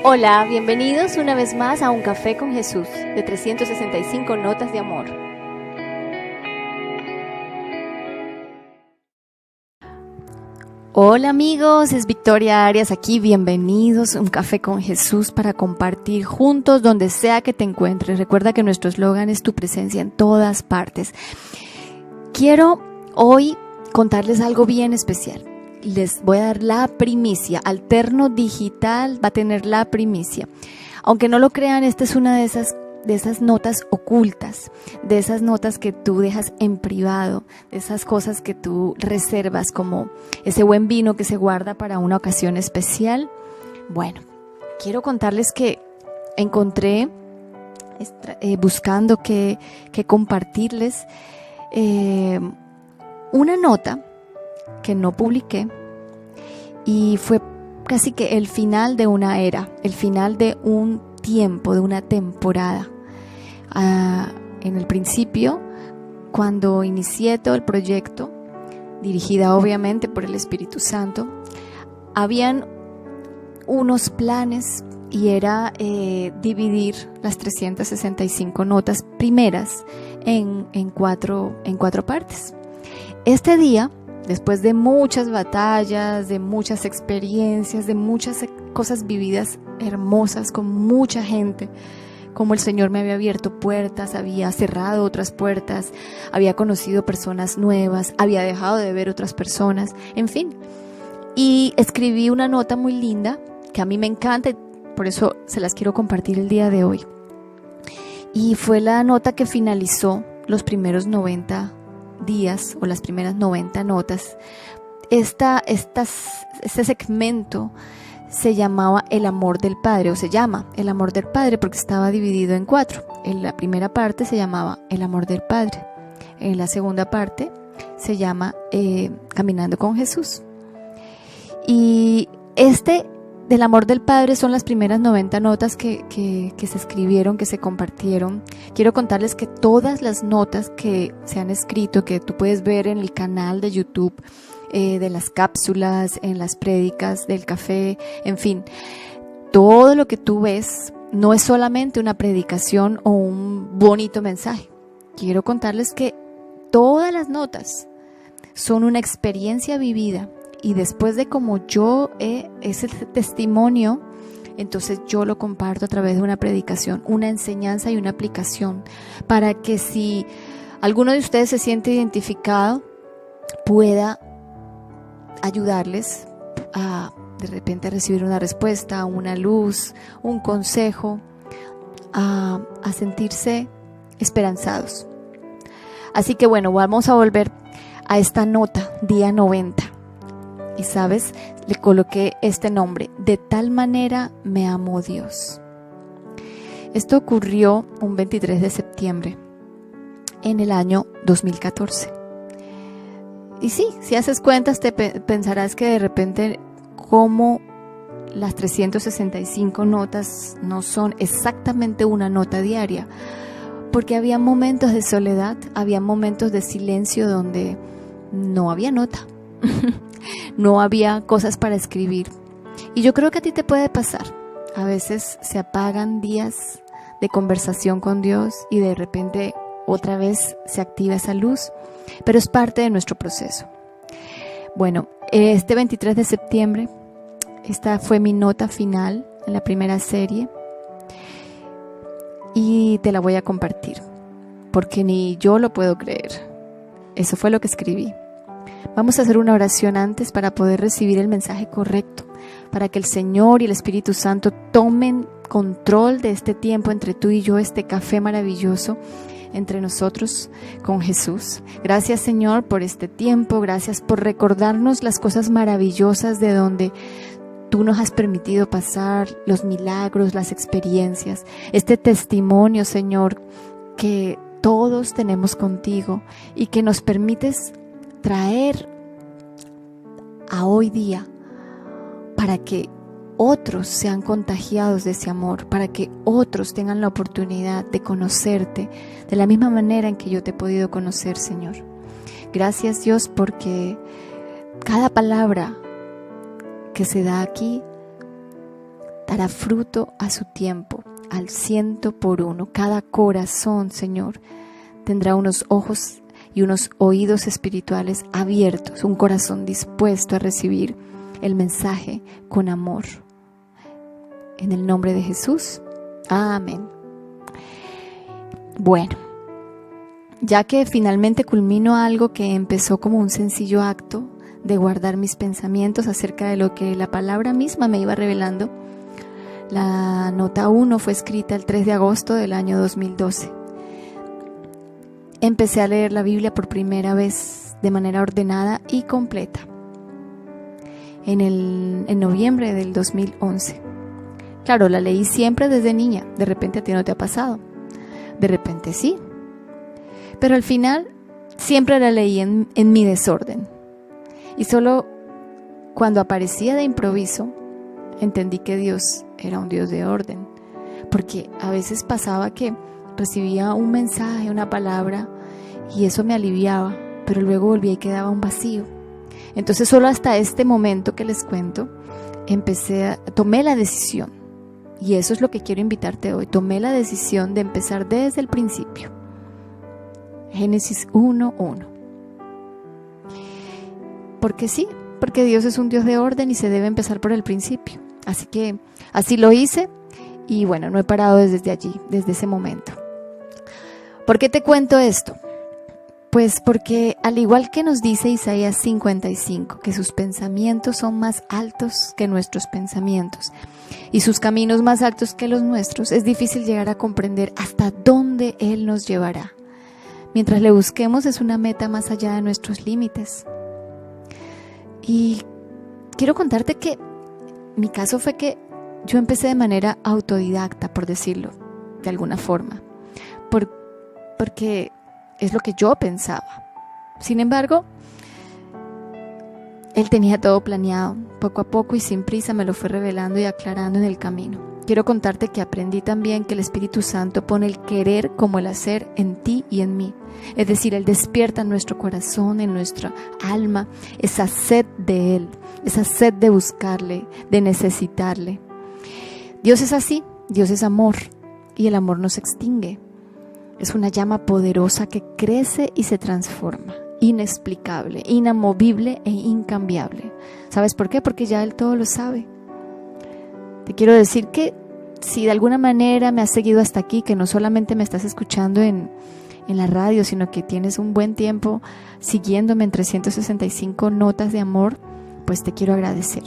Hola, bienvenidos una vez más a Un Café con Jesús, de 365 Notas de Amor. Hola amigos, es Victoria Arias aquí, bienvenidos a Un Café con Jesús para compartir juntos donde sea que te encuentres. Recuerda que nuestro eslogan es tu presencia en todas partes. Quiero hoy contarles algo bien especial. Les voy a dar la primicia. Alterno Digital va a tener la primicia. Aunque no lo crean, esta es una de esas notas ocultas, de esas notas que tú dejas en privado, de esas cosas que tú reservas como ese buen vino que se guarda para una ocasión especial. Bueno, quiero contarles que encontré, buscando qué compartirles, una nota que no publiqué y fue casi que el final de una era, el final de un tiempo, de una temporada. En el principio, cuando inicié todo el proyecto, dirigida obviamente por el Espíritu Santo, habían unos planes y era dividir las 365 notas primeras en cuatro partes. Este día, después de muchas batallas, de muchas experiencias, de muchas cosas vividas hermosas con mucha gente, como el Señor me había abierto puertas, había cerrado otras puertas, había conocido personas nuevas, había dejado de ver otras personas, en fin. Y escribí una nota muy linda que a mí me encanta y por eso se las quiero compartir el día de hoy. Y fue la nota que finalizó los primeros 90 días o las primeras 90 notas. Este segmento se llamaba El Amor del Padre, o se llama El Amor del Padre porque estaba dividido en 4. En la primera parte se llamaba El Amor del Padre. En la segunda parte se llama Caminando con Jesús. Y del Amor del Padre son las primeras 90 notas que se escribieron, que se compartieron. Quiero contarles que todas las notas que se han escrito, que tú puedes ver en el canal de YouTube, de las cápsulas, en las prédicas del café, en fin, todo lo que tú ves no es solamente una predicación o un bonito mensaje. Quiero contarles que todas las notas son una experiencia vivida. Y después de como ese testimonio, entonces yo lo comparto a través de una predicación, una enseñanza y una aplicación, para que si alguno de ustedes se siente identificado, pueda ayudarles a de repente recibir una respuesta, una luz, un consejo, a sentirse esperanzados. Así que bueno, vamos a volver a esta nota, día 90. Y sabes, le coloqué este nombre: De tal manera me amó Dios. Esto ocurrió un 23 de septiembre en el año 2014. Y sí, si haces cuentas te pensarás que de repente como las 365 notas no son exactamente una nota diaria, porque había momentos de soledad, había momentos de silencio donde no había nota. No había cosas para escribir. Y yo creo que a ti te puede pasar. A veces se apagan días de conversación con Dios y de repente otra vez se activa esa luz, pero es parte de nuestro proceso. Bueno, este 23 de septiembre, esta fue mi nota final en la primera serie y te la voy a compartir porque ni yo lo puedo creer. Eso fue lo que escribí. Vamos a hacer una oración antes para poder recibir el mensaje correcto, para que el Señor y el Espíritu Santo tomen control de este tiempo entre tú y yo, este café maravilloso entre nosotros con Jesús. Gracias, Señor, por este tiempo, gracias por recordarnos las cosas maravillosas de donde tú nos has permitido pasar, los milagros, las experiencias, este testimonio, Señor, que todos tenemos contigo y que nos permites traer a hoy día para que otros sean contagiados de ese amor, para que otros tengan la oportunidad de conocerte de la misma manera en que yo te he podido conocer, Señor. Gracias, Dios, porque cada palabra que se da aquí dará fruto a su tiempo, al 100%. Cada corazón, Señor, tendrá unos ojos y unos oídos espirituales abiertos, un corazón dispuesto a recibir el mensaje con amor. En el nombre de Jesús, amén. Bueno, ya que finalmente culmino algo que empezó como un sencillo acto de guardar mis pensamientos acerca de lo que la palabra misma me iba revelando, la nota 1 fue escrita el 3 de agosto del año 2012. Empecé a leer la Biblia por primera vez de manera ordenada y completa en noviembre del 2011. Claro, la leí siempre desde niña. De repente a ti no te ha pasado. De repente sí. Pero al final siempre la leí en mi desorden. Y solo cuando aparecía de improviso entendí que Dios era un Dios de orden. Porque a veces pasaba que recibía un mensaje, una palabra, y eso me aliviaba, pero luego volvía y quedaba un vacío. Entonces solo hasta este momento que les cuento, tomé la decisión, y eso es lo que quiero invitarte hoy. Tomé la decisión de empezar desde el principio. Génesis 1:1. Porque sí, porque Dios es un Dios de orden y se debe empezar por el principio. Así que así lo hice, y bueno, no he parado desde allí, desde ese momento. ¿Por qué te cuento esto? Pues porque al igual que nos dice Isaías 55, que sus pensamientos son más altos que nuestros pensamientos y sus caminos más altos que los nuestros, es difícil llegar a comprender hasta dónde Él nos llevará. Mientras le busquemos, es una meta más allá de nuestros límites. Y quiero contarte que mi caso fue que yo empecé de manera autodidacta, por decirlo de alguna forma, porque es lo que yo pensaba. Sin embargo, Él tenía todo planeado. Poco a poco y sin prisa me lo fue revelando y aclarando en el camino. Quiero contarte que aprendí también que el Espíritu Santo pone el querer como el hacer en ti y en mí. Es decir, Él despierta en nuestro corazón, en nuestra alma, esa sed de Él, esa sed de buscarle, de necesitarle. Dios es así, Dios es amor, y el amor no se extingue. Es una llama poderosa que crece y se transforma, inexplicable, inamovible e incambiable. ¿Sabes por qué? Porque ya Él todo lo sabe. Te quiero decir que si de alguna manera me has seguido hasta aquí, que no solamente me estás escuchando en la radio, sino que tienes un buen tiempo siguiéndome en 365 notas de amor, pues te quiero agradecer.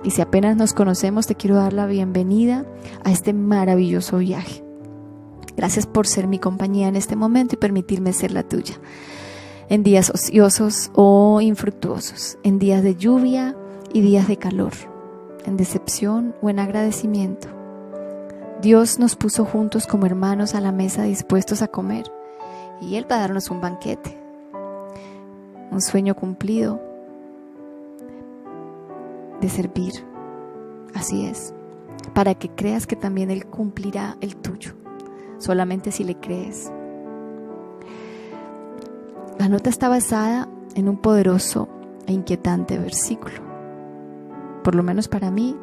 Y si apenas nos conocemos, te quiero dar la bienvenida a este maravilloso viaje. Gracias por ser mi compañía en este momento y permitirme ser la tuya. En días ociosos o infructuosos, en días de lluvia y días de calor, en decepción o en agradecimiento. Dios nos puso juntos como hermanos a la mesa dispuestos a comer, y Él va a darnos un banquete, un sueño cumplido de servir. Así es, para que creas que también Él cumplirá el tuyo, solamente si le crees. La nota está basada en un poderoso e inquietante versículo, por lo menos para mí,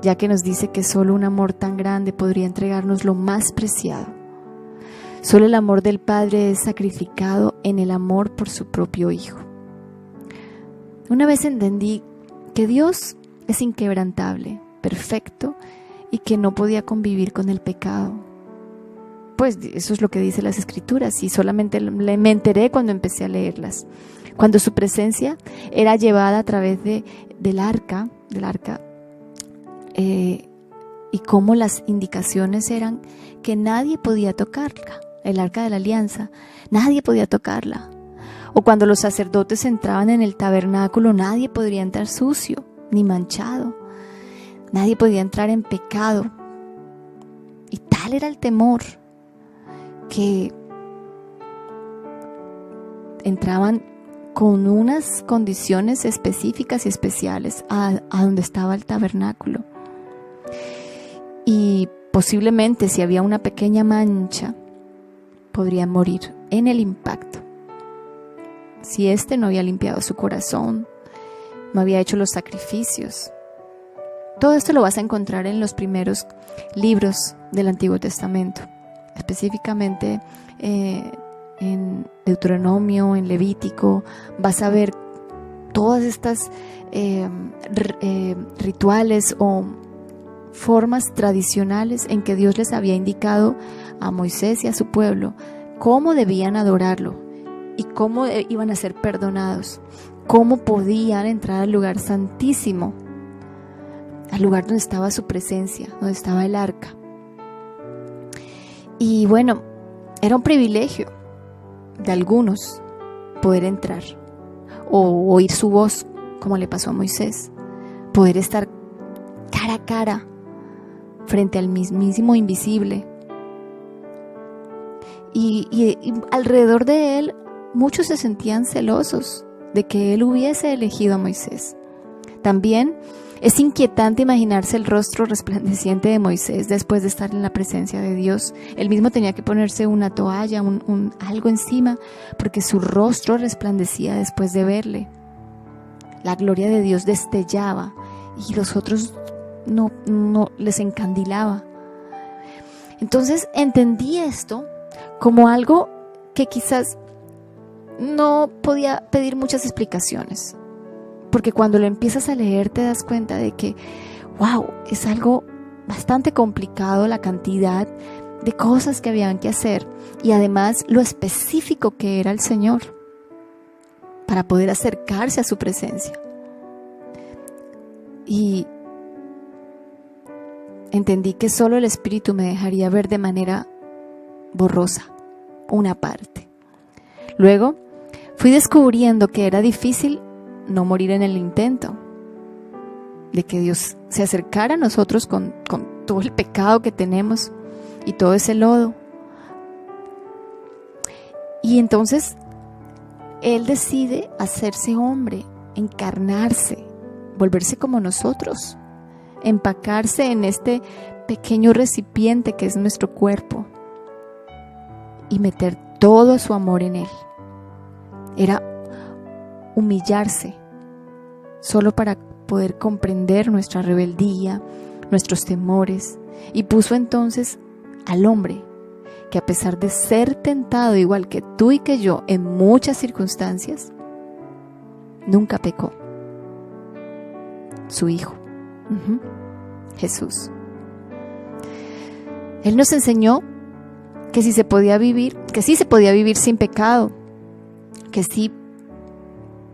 ya que nos dice que solo un amor tan grande podría entregarnos lo más preciado. Solo el amor del Padre es sacrificado en el amor por su propio Hijo. Una vez entendí que Dios es inquebrantable, perfecto, y que no podía convivir con el pecado. Pues eso es lo que dicen las Escrituras, y solamente me enteré cuando empecé a leerlas. Cuando su presencia era llevada a través del arca, y cómo las indicaciones eran que nadie podía tocarla, el arca de la alianza, nadie podía tocarla. O cuando los sacerdotes entraban en el tabernáculo, nadie podría entrar sucio ni manchado, nadie podía entrar en pecado. Y tal era el temor que entraban con unas condiciones específicas y especiales a donde estaba el tabernáculo. Y posiblemente si había una pequeña mancha, podrían morir en el impacto. Si éste no había limpiado su corazón, no había hecho los sacrificios. Todo esto lo vas a encontrar en los primeros libros del Antiguo Testamento, específicamente en Deuteronomio, en Levítico. Vas a ver todas estas rituales o formas tradicionales en que Dios les había indicado a Moisés y a su pueblo cómo debían adorarlo y cómo iban a ser perdonados, cómo podían entrar al lugar santísimo, al lugar donde estaba su presencia, donde estaba el arca. Y bueno, era un privilegio de algunos poder entrar o oír su voz, como le pasó a Moisés, poder estar cara a cara frente al mismísimo invisible. Y alrededor de él muchos se sentían celosos de que él hubiese elegido a Moisés. También es inquietante imaginarse el rostro resplandeciente de Moisés después de estar en la presencia de Dios. Él mismo tenía que ponerse una toalla, algo encima, porque su rostro resplandecía después de verle. La gloria de Dios destellaba y los otros no les encandilaba. Entonces entendí esto como algo que quizás no podía pedir muchas explicaciones, porque cuando lo empiezas a leer te das cuenta de que, wow, es algo bastante complicado la cantidad de cosas que habían que hacer y además lo específico que era el Señor para poder acercarse a su presencia. Y entendí que solo el Espíritu me dejaría ver de manera borrosa una parte. Luego fui descubriendo que era difícil no morir en el intento, de que Dios se acercara a nosotros con todo el pecado que tenemos y todo ese lodo. Y entonces Él decide hacerse hombre, encarnarse, volverse como nosotros, empacarse en este pequeño recipiente que es nuestro cuerpo y meter todo su amor en él. Era humillarse solo para poder comprender nuestra rebeldía, nuestros temores, y puso entonces al hombre que, a pesar de ser tentado igual que tú y que yo en muchas circunstancias, nunca pecó. Su Hijo, Jesús. Él nos enseñó que sí se podía vivir sin pecado, que sí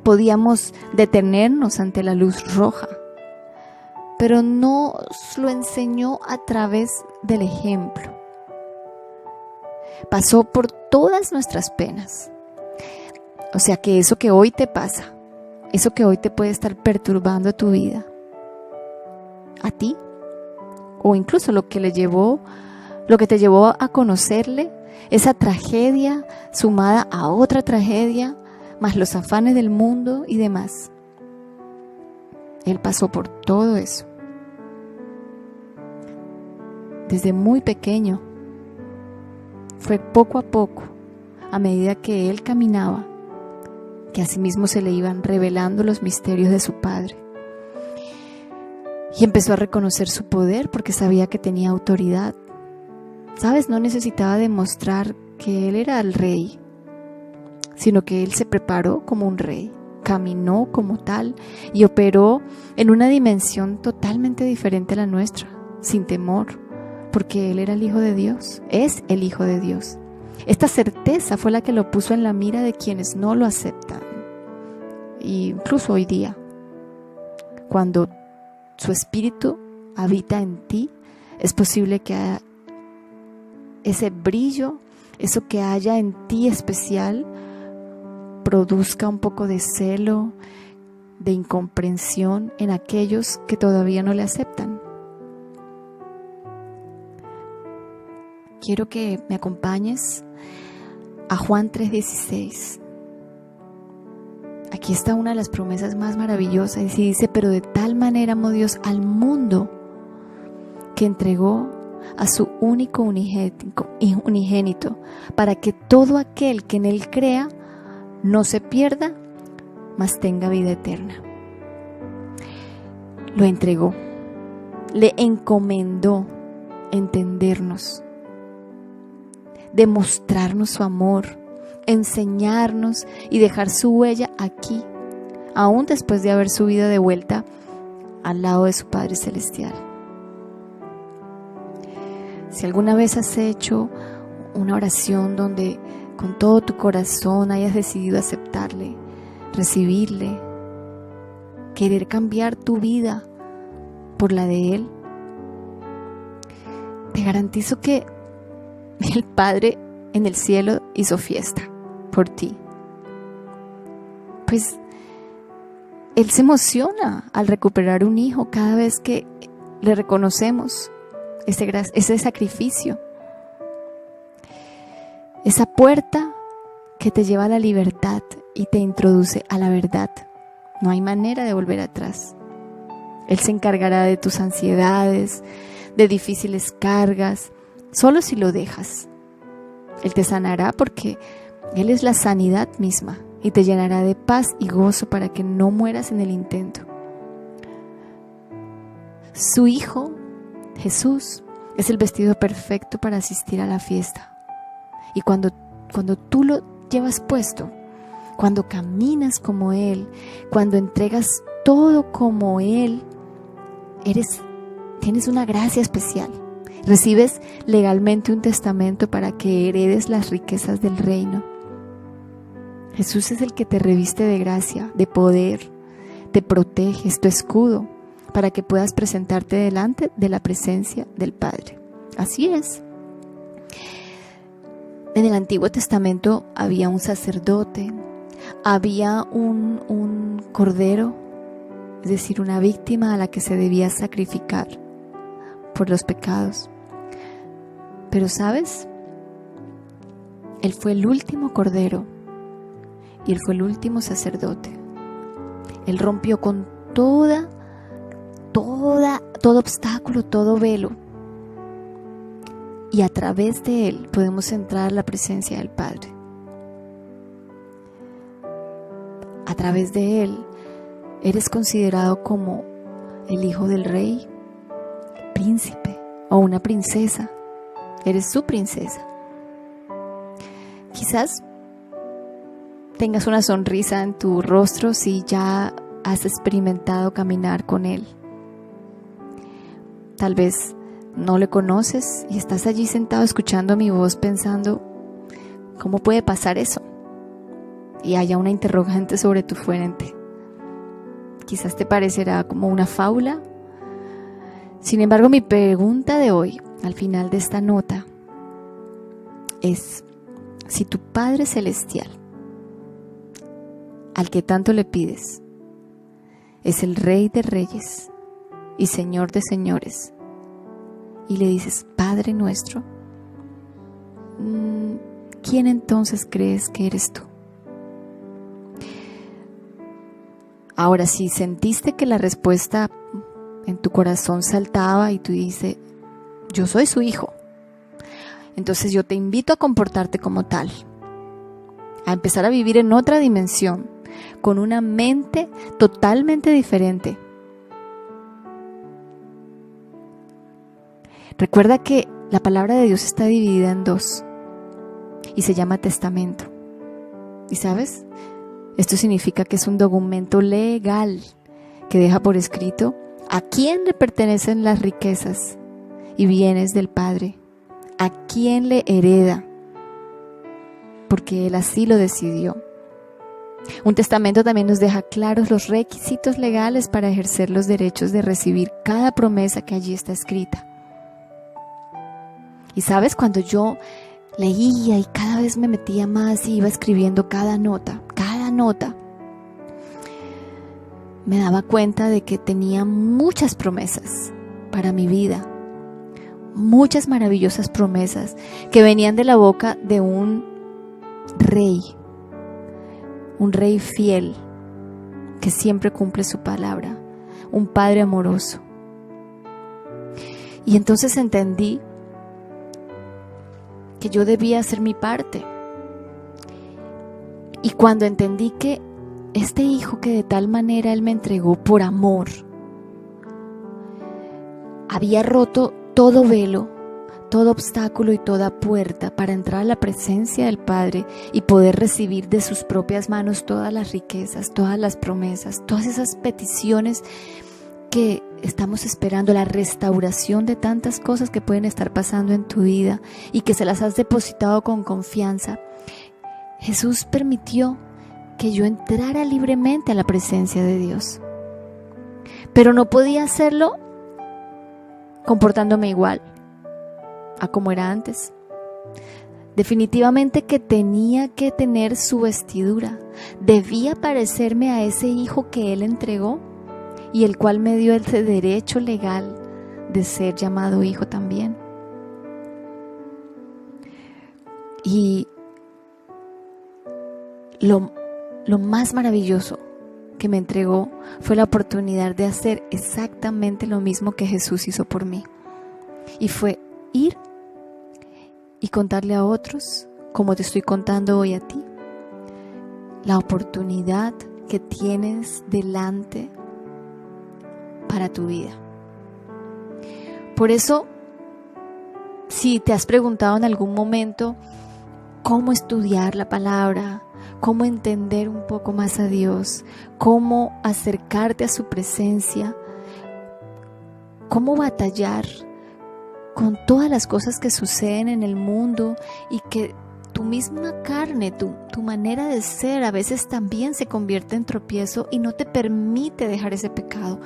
podíamos detenernos ante la luz roja, pero nos lo enseñó a través del ejemplo. Pasó por todas nuestras penas. O sea que eso que hoy te pasa, eso que hoy te puede estar perturbando tu vida, a ti, o incluso lo que te llevó a conocerle, esa tragedia sumada a otra tragedia, más los afanes del mundo y demás. Él pasó por todo eso. Desde muy pequeño. Fue poco a poco, a medida que él caminaba, que asimismo se le iban revelando los misterios de su Padre. Y empezó a reconocer su poder porque sabía que tenía autoridad. ¿Sabes? No necesitaba demostrar que él era el rey, sino que él se preparó como un rey, caminó como tal y operó en una dimensión totalmente diferente a la nuestra, sin temor, porque él era el Hijo de Dios, es el Hijo de Dios. Esta certeza fue la que lo puso en la mira de quienes no lo aceptan. Y incluso hoy día, cuando su Espíritu habita en ti, es posible que ese brillo, eso que haya en ti especial, produzca un poco de celo, de incomprensión en aquellos que todavía no le aceptan. Quiero que me acompañes a Juan 3:16. Aquí está una de las promesas más maravillosas y dice: pero de tal manera amó Dios al mundo que entregó a su único unigénito, para que todo aquel que en él crea no se pierda, mas tenga vida eterna. Lo entregó. le encomendó entendernos, demostrarnos su amor, enseñarnos y dejar su huella aquí, aún después de haber subido de vuelta al lado de su Padre Celestial. Si alguna vez has hecho una oración donde con todo tu corazón hayas decidido aceptarle, recibirle, querer cambiar tu vida por la de Él, te garantizo que el Padre en el cielo hizo fiesta por ti. Pues Él se emociona al recuperar un hijo cada vez que le reconocemos ese sacrificio. Esa puerta que te lleva a la libertad y te introduce a la verdad. No hay manera de volver atrás. Él se encargará de tus ansiedades, de difíciles cargas, solo si lo dejas. Él te sanará porque Él es la sanidad misma y te llenará de paz y gozo para que no mueras en el intento. Su Hijo, Jesús, es el vestido perfecto para asistir a la fiesta. Y cuando tú lo llevas puesto, cuando caminas como Él, cuando entregas todo como Él, tienes una gracia especial. Recibes legalmente un testamento para que heredes las riquezas del reino. Jesús es el que te reviste de gracia, de poder, te protege, es tu escudo, para que puedas presentarte delante de la presencia del Padre. Así es. En el Antiguo Testamento había un sacerdote, había un cordero, es decir, una víctima a la que se debía sacrificar por los pecados. Pero ¿sabes? Él fue el último cordero y Él fue el último sacerdote. Él rompió con todo obstáculo, todo velo. Y a través de Él podemos entrar a la presencia del Padre. A través de Él eres considerado como el hijo del rey, príncipe o una princesa. Eres su princesa. Quizás tengas una sonrisa en tu rostro si ya has experimentado caminar con Él. Tal vez no le conoces y estás allí sentado escuchando mi voz pensando, ¿cómo puede pasar eso? Y haya una interrogante sobre tu frente. Quizás te parecerá como una fábula. Sin embargo, mi pregunta de hoy, al final de esta nota, es: si tu Padre Celestial, al que tanto le pides, es el Rey de Reyes y Señor de Señores, y le dices Padre nuestro, ¿quién entonces crees que eres tú? Ahora, si sentiste que la respuesta en tu corazón saltaba y tú dices, yo soy su hijo, entonces yo te invito a comportarte como tal, a empezar a vivir en otra dimensión, con una mente totalmente diferente. Recuerda que la palabra de Dios está dividida en dos y se llama testamento. ¿Y sabes? Esto significa que es un documento legal que deja por escrito a quién le pertenecen las riquezas y bienes del Padre, a quién le hereda, porque Él así lo decidió. Un testamento también nos deja claros los requisitos legales para ejercer los derechos de recibir cada promesa que allí está escrita. Y sabes, cuando yo leía y cada vez me metía más y iba escribiendo cada nota, me daba cuenta de que tenía muchas promesas para mi vida, muchas maravillosas promesas que venían de la boca de un rey fiel que siempre cumple su palabra, un Padre amoroso. Y entonces entendí que yo debía hacer mi parte. Y cuando entendí que este hijo que de tal manera Él me entregó por amor, había roto todo velo, todo obstáculo y toda puerta para entrar a la presencia del Padre y poder recibir de sus propias manos todas las riquezas, todas las promesas, todas esas peticiones que estamos esperando, la restauración de tantas cosas que pueden estar pasando en tu vida y que se las has depositado con confianza. Jesús permitió que yo entrara libremente a la presencia de Dios, pero no podía hacerlo comportándome igual a como era antes. Definitivamente que tenía que tener su vestidura, debía parecerme a ese hijo que Él entregó y el cual me dio ese derecho legal de ser llamado hijo también. Y lo más maravilloso que me entregó fue la oportunidad de hacer exactamente lo mismo que Jesús hizo por mí. Y fue ir y contarle a otros, como te estoy contando hoy a ti, la oportunidad que tienes delante para tu vida. Por eso, si te has preguntado en algún momento cómo estudiar la palabra, cómo entender un poco más a Dios, cómo acercarte a su presencia, cómo batallar con todas las cosas que suceden en el mundo y que tu misma carne, tu manera de ser a veces también se convierte en tropiezo y no te permite dejar ese pecado.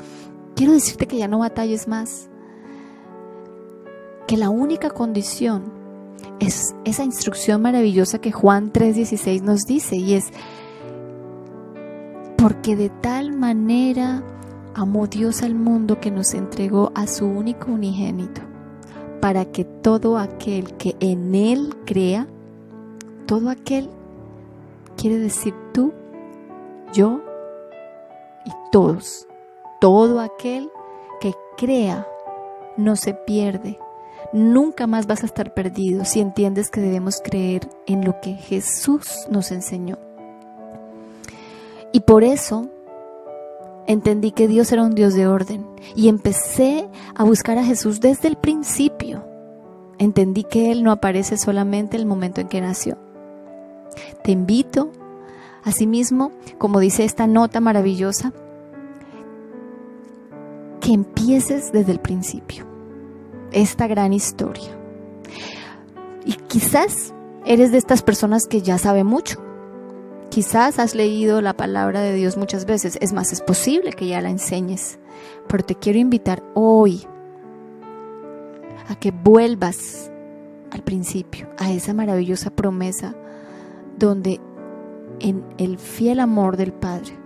Quiero decirte que ya no batalles más, que la única condición es esa instrucción maravillosa que Juan 3:16 nos dice, y es: porque de tal manera amó Dios al mundo que nos entregó a su único unigénito, para que todo aquel que en Él crea, todo aquel quiere decir tú, yo y todos, todo aquel que crea no se pierde. Nunca más vas a estar perdido si entiendes que debemos creer en lo que Jesús nos enseñó. Y por eso entendí que Dios era un Dios de orden y empecé a buscar a Jesús desde el principio. Entendí que Él no aparece solamente en el momento en que nació. Te invito, asimismo, como dice esta nota maravillosa, que empieces desde el principio esta gran historia. Y quizás eres de estas personas que ya sabe mucho. Quizás has leído la palabra de Dios muchas veces. Es más, es posible que ya la enseñes. Pero te quiero invitar hoy a que vuelvas al principio, a esa maravillosa promesa donde en el fiel amor del Padre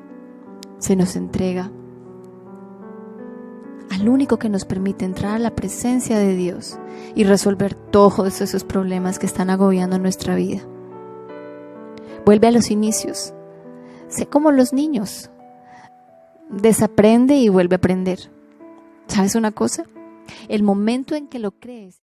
se nos entrega al único que nos permite entrar a la presencia de Dios y resolver todos esos problemas que están agobiando nuestra vida. Vuelve a los inicios. Sé como los niños. Desaprende y vuelve a aprender. ¿Sabes una cosa? El momento en que lo crees